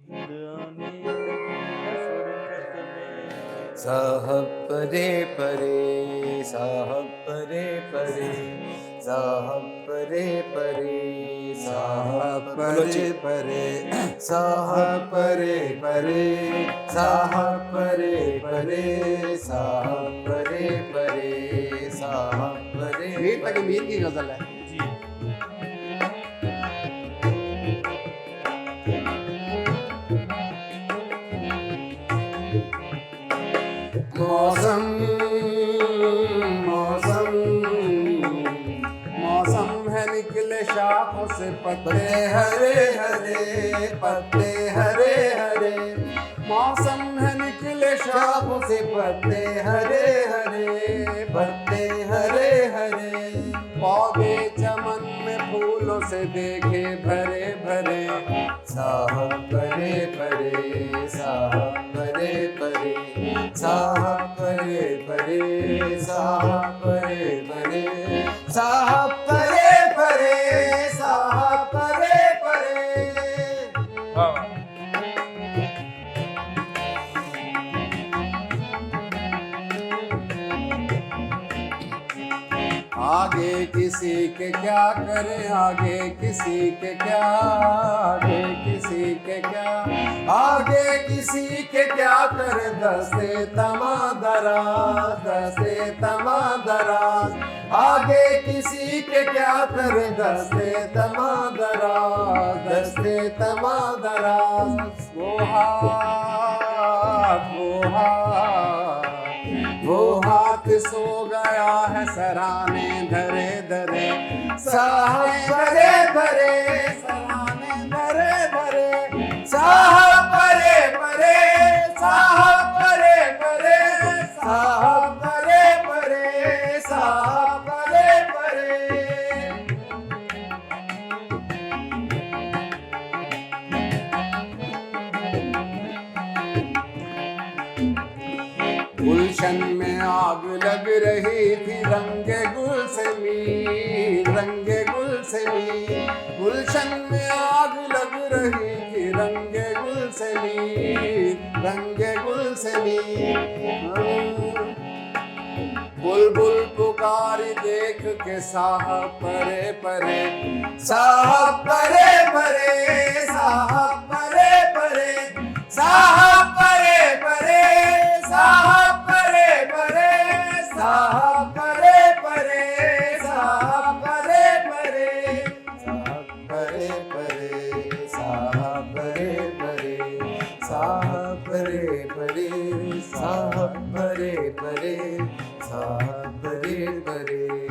आने लगी फुरकत में। साहब परे परे, साहब परे परे, साहब परे परे, साहब परे परे, साहब परे परे, साहब परे परे, साहब परे परे, साहब परे। मीर तक मीर की गजल है। जी मौसम मौसम मौसम है निकले शाखों से पत्ते हरे हरे, पत्ते हरे हरे। मौसम है निकले शाखों से पत्ते हरे हरे, पत्ते हरे हरे। पौधे चमन में फूलों से देखे भरे भरे। साहब परे परे, साहब परे परे, साहब परे परे, साहब परे परे, साहब परे परे, साहब परे परे। हाँ आगे किसी के क्या करें, आगे किसी के क्या, आगे किसी के क्या, आगे किसी के क्या करे। दस्ते तमा दराज, दस्ते तमा दराज। आगे किसी के क्या करे, दस्ते तमा दराज, दस्ते तमा दराज। वो हाथ वो हाथ सो गया है सराने धरे धरे। साहब परे परे, सराने धरे धरे। साहब परे परे, साहब परे परे, साहब परे परे, साहब परे परे। गुलशन में आग लग रही थी रंगे गुल से मीर, रंगे गुल से मीर। गुलशन में आग लग रही थी रंगे गुल से मीर, रंगे गुल से मीर। बुलबुल पुकारी देख के साहब परे परे, साहब परे परे, साहब परे परे, साहब परे परे, साहब परे परे, साहब परे परे, साहब परे परे, साहब परे परे, साहब परे परे, साहब परे परे, साहब परे परे, साहब परे परे।